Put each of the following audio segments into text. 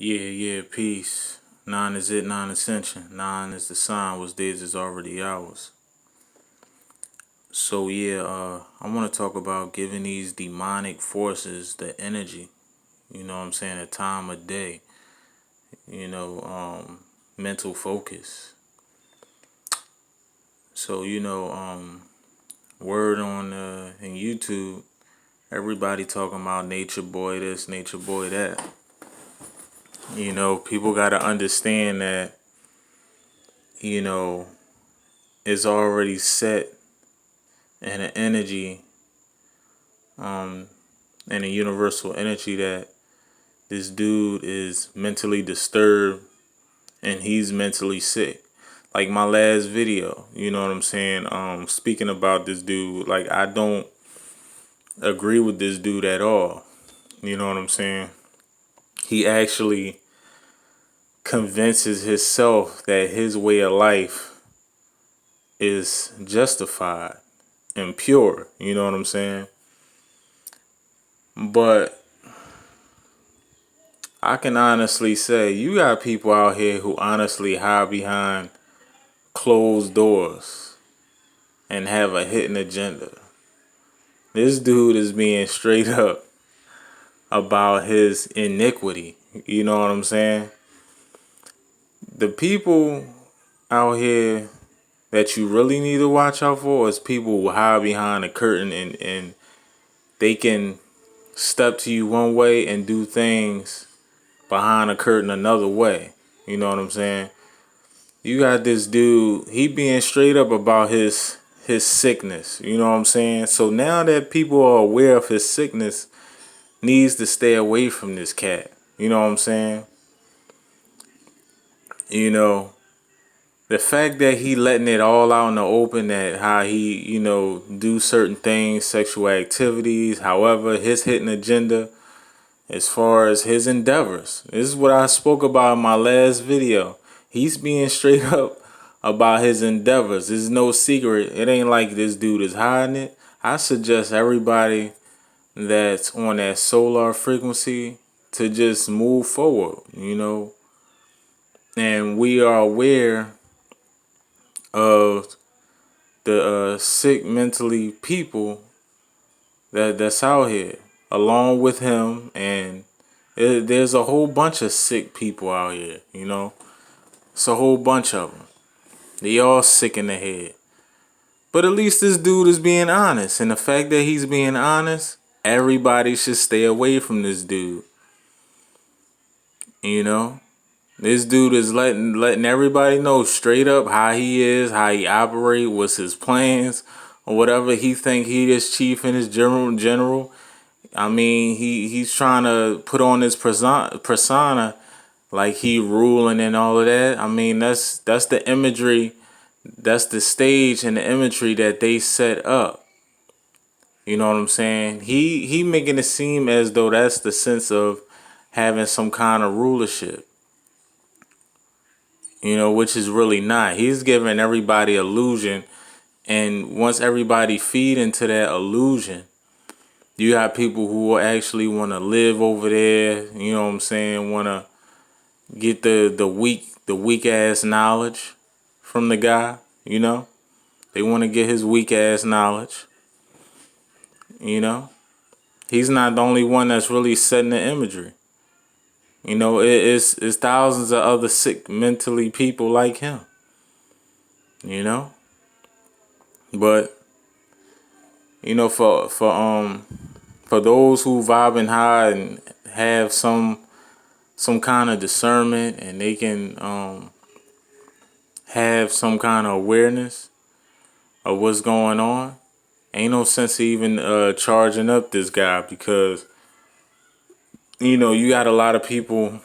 Yeah, peace. Nine is it, nine ascension. Nine is the sign, what's theirs is already ours. So I want to talk about giving these demonic forces the energy. You know what I'm saying? The time of day. You know, mental focus. So word on in YouTube, everybody talking about nature boy this, nature boy that. You know, people got to understand that. You know, it's already set and an energy, and a universal energy that this dude is mentally disturbed and he's mentally sick. Like my last video, you know what I'm saying? Speaking about this dude, like I don't agree with this dude at all. You know what I'm saying? He actually convinces himself that his way of life is justified and pure. You know what I'm saying? But I can honestly say you got people out here who honestly hide behind closed doors and have a hidden agenda. This dude is being straight up about his iniquity. You know what I'm saying? The people out here that you really need to watch out for is people who hide behind a curtain and they can step to you one way and do things behind a curtain another way. You know what I'm saying? You got this dude, he being straight up about his sickness. You know what I'm saying? So now that people are aware of his sickness, needs to stay away from this cat. You know what I'm saying? You know, the fact that he letting it all out in the open, that how he, do certain things, sexual activities, however, his hidden agenda as far as his endeavors. This is what I spoke about in my last video. He's being straight up about his endeavors. There's no secret. It ain't like this dude is hiding it. I suggest everybody that's on that solar frequency to just move forward, And we are aware of the sick mentally people that's out here along with him, and there's a whole bunch of sick people out here, It's a whole bunch of them. They all sick in the head. But at least this dude is being honest. And the fact that he's being honest, everybody should stay away from this dude. This dude is letting everybody know straight up how he is, how he operate, what's his plans, or whatever he think he is chief and his general. I mean, he's trying to put on his persona like he ruling and all of that. I mean, that's the imagery, that's the stage and the imagery that they set up. You know what I'm saying? He making it seem as though that's the sense of having some kind of rulership. Which is really not. He's giving everybody illusion, and once everybody feed into that illusion, you have people who actually want to live over there, you know what I'm saying, want to get the weak ass knowledge from the guy, They want to get his weak ass knowledge, He's not the only one that's really setting the imagery. It's thousands of other sick mentally people like him, But for those who vibe and high and have some kind of discernment, and they can have some kind of awareness of what's going on, ain't no sense even charging up this guy, because you got a lot of people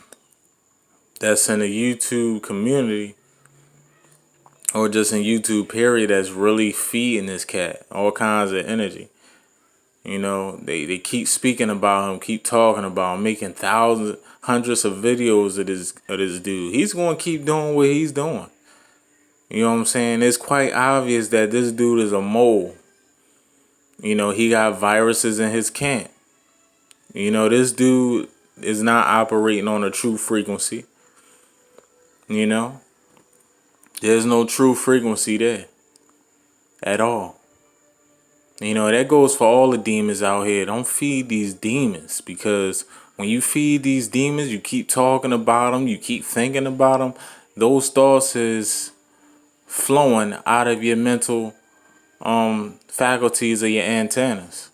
that's in the YouTube community or just in YouTube period that's really feeding this cat all kinds of energy. They keep speaking about him, keep talking about him, making thousands, hundreds of videos of this dude. He's going to keep doing what he's doing. You know what I'm saying? It's quite obvious that this dude is a mole. He got viruses in his camp. This dude is not operating on a true frequency. You know, there's no true frequency there at all. You know, that goes for all the demons out here. Don't feed these demons, because when you feed these demons, you keep talking about them, you keep thinking about them. Those thoughts is flowing out of your mental faculties of your antennas,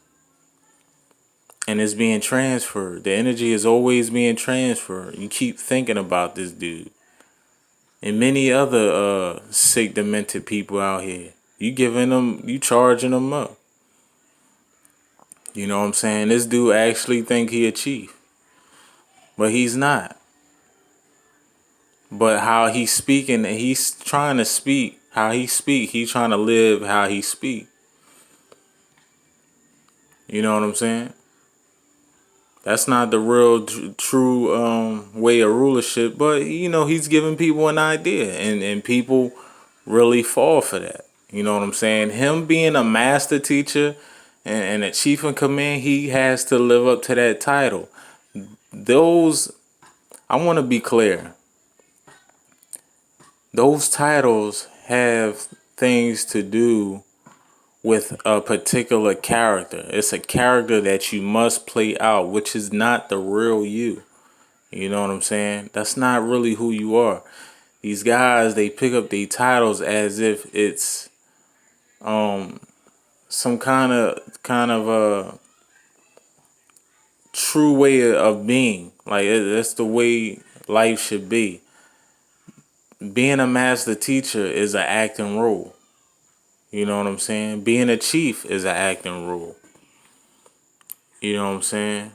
and it's being transferred. The energy is always being transferred. You keep thinking about this dude and many other sick, demented people out here. You charging them up. You know what I'm saying? This dude actually think he a chief, but he's not. But how he's speaking, he's trying to speak how he speak. He's trying to live how he speak. You know what I'm saying? That's not the real true way of rulership, but you know, he's giving people an idea, and people really fall for that. You know what I'm saying? Him being a master teacher and a chief in command, he has to live up to that title. Those, I want to be clear. Those titles have things to do with a particular character. It's a character that you must play out, which is not the real you. You know what I'm saying? That's not really who you are. These guys, they pick up their titles as if it's some kind of a true way of being. Like that's the way life should be. Being a master teacher is an acting role. You know what I'm saying? Being a chief is an acting role. You know what I'm saying?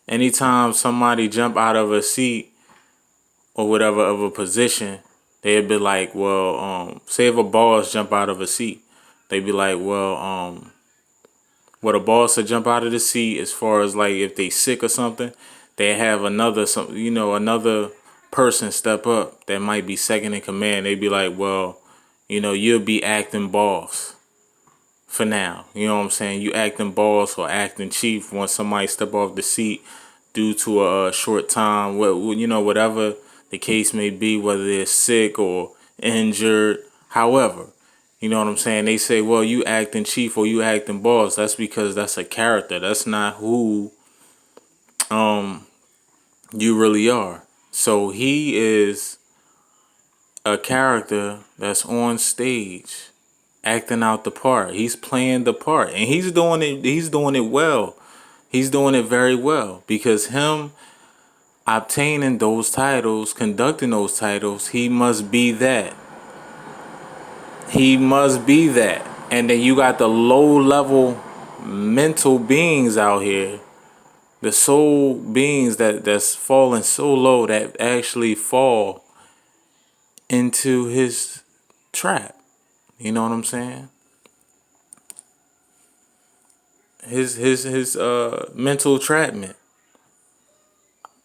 Anytime somebody jump out of a seat or whatever of a position, they'd be like, well, say if a boss jump out of a seat, they'd be like, well, a boss to jump out of the seat as far as like if they sick or something, they have another person step up that might be second in command. They'd be like, well, you'll be acting boss for now. You know what I'm saying? You acting boss or acting chief once somebody step off the seat due to a short time, whatever the case may be, whether they're sick or injured, however. You know what I'm saying? They say, well, you acting chief or you acting boss. That's because that's a character. That's not who you really are. So he is a character that's on stage acting out the part. He's playing the part, and he's doing it well. He's doing it very well, because him obtaining those titles, conducting those titles, he must be that. He must be that. And then you got the low level mental beings out here, the soul beings that's falling so low that actually fall into his trap. You know what I'm saying? His mental entrapment.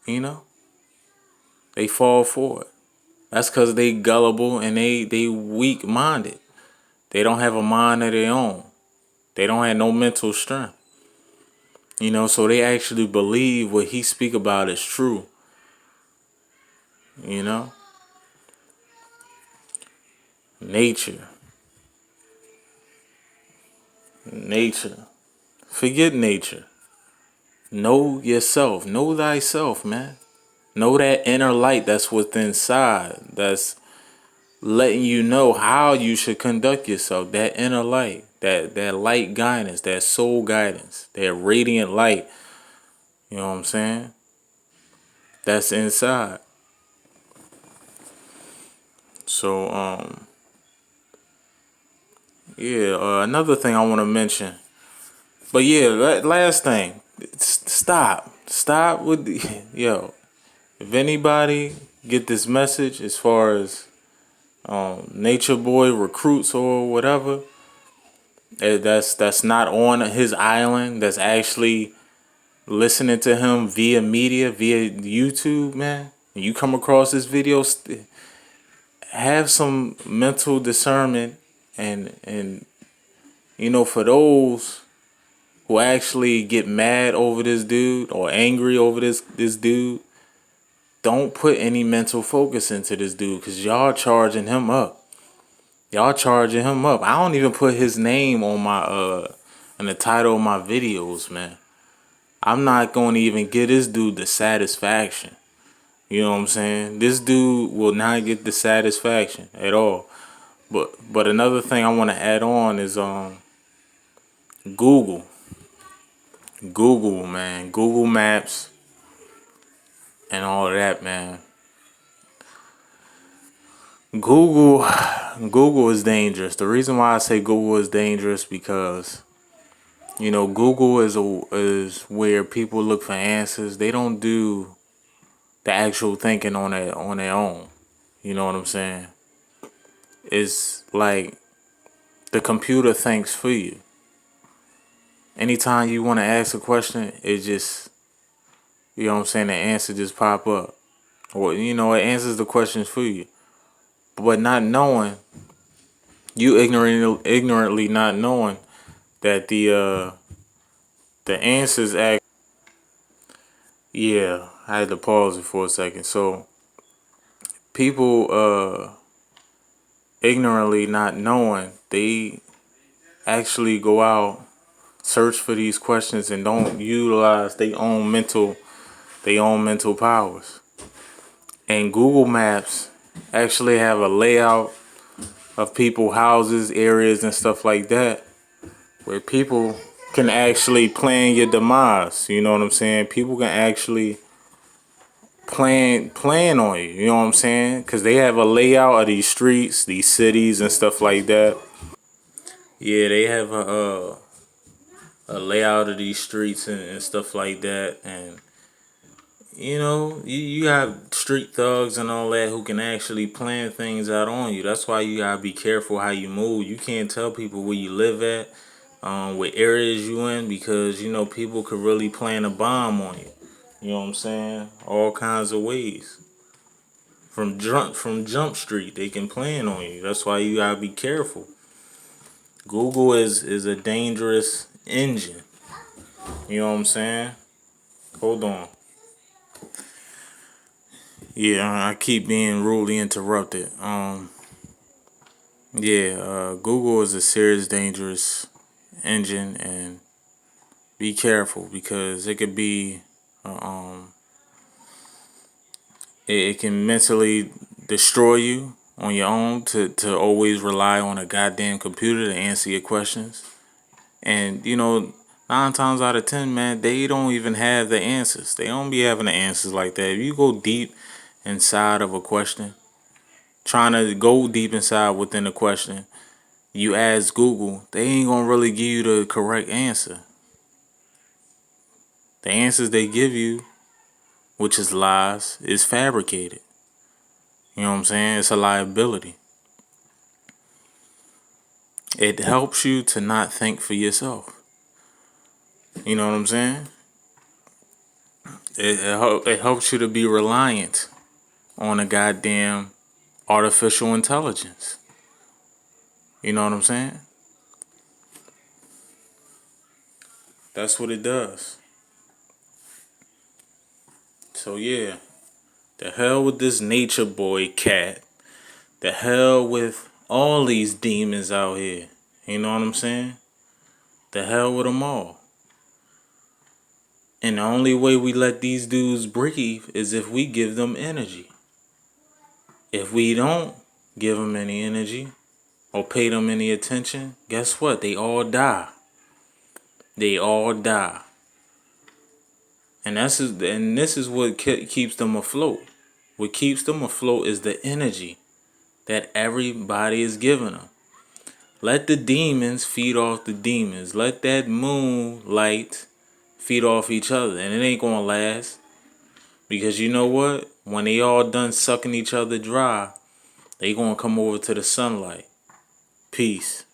You know? They fall for it. That's because they gullible and they weak minded. They don't have a mind of their own. They don't have no mental strength. So they actually believe what he speak about is true. Nature. Nature. Forget nature. Know yourself. Know thyself, man. Know that inner light that's within inside. That's letting you know how you should conduct yourself. That inner light. That light guidance. That soul guidance. That radiant light. You know what I'm saying? That's inside. So, yeah, another thing I want to mention. But yeah, last thing. Stop with yo. If anybody get this message as far as Nature Boy recruits or whatever, that's not on his island, that's actually listening to him via media, via YouTube, man, and you come across this video, have some mental discernment, and for those who actually get mad over this dude or angry over this dude, don't put any mental focus into this dude, because y'all charging him up. Y'all charging him up. I don't even put his name on my in the title of my videos, man. I'm not going to even give this dude the satisfaction. You know what I'm saying? This dude will not get the satisfaction at all. But another thing I want to add on is Google. Google, man. Google Maps and all of that, man. Google is dangerous. The reason why I say Google is dangerous because, you know, Google is where people look for answers. They don't do the actual thinking on their own. You know what I'm saying? It's like the computer thinks for you. Anytime you want to ask a question, it just, you know what I'm saying, the answer just pop up. Or, you know, it answers the questions for you. But not knowing, you ignorantly not knowing that the answers act. Yeah, I had to pause it for a second. So people ignorantly not knowing, they actually go out, search for these questions, and don't utilize their own mental powers. And Google Maps actually have a layout of people, houses, areas, and stuff like that, where people can actually plan your demise. You know what I'm saying? People can actually plan on you. You know what I'm saying? Because they have a layout of these streets, these cities, and stuff like that. Yeah, they have a layout of these streets and stuff like that. And you know, you have street thugs and all that who can actually plan things out on you. That's why you gotta be careful how you move. You can't tell people where you live at, what areas you in, because you know people could really plan a bomb on you. You know what I'm saying? All kinds of ways. From Jump Street, they can plan on you. That's why you gotta be careful. Google is a dangerous engine. You know what I'm saying? Hold on. Yeah, I keep being rudely interrupted. Google is a serious, dangerous engine, and be careful because it could be, it can mentally destroy you on your own to always rely on a goddamn computer to answer your questions. And you know, 9 times out of 10, man, they don't even have the answers. They don't be having the answers like that. If you go deep inside of a question, trying to go deep inside within the question, you ask Google, they ain't gonna really give you the correct answer. The answers they give you, which is lies, is fabricated. You know what I'm saying? It's a liability. It helps you to not think for yourself. You know what I'm saying? It helps you to be reliant on a goddamn artificial intelligence. You know what I'm saying? That's what it does. So yeah, the hell with this nature boy cat. The hell with all these demons out here. You know what I'm saying? The hell with them all. And the only way we let these dudes breathe is if we give them energy. If we don't give them any energy or pay them any attention, guess what? They all die. They all die. And this is what keeps them afloat. What keeps them afloat is the energy that everybody is giving them. Let the demons feed off the demons. Let that moon light feed off each other. And it ain't gonna last. Because you know what? When they all done sucking each other dry, they gonna come over to the sunlight. Peace.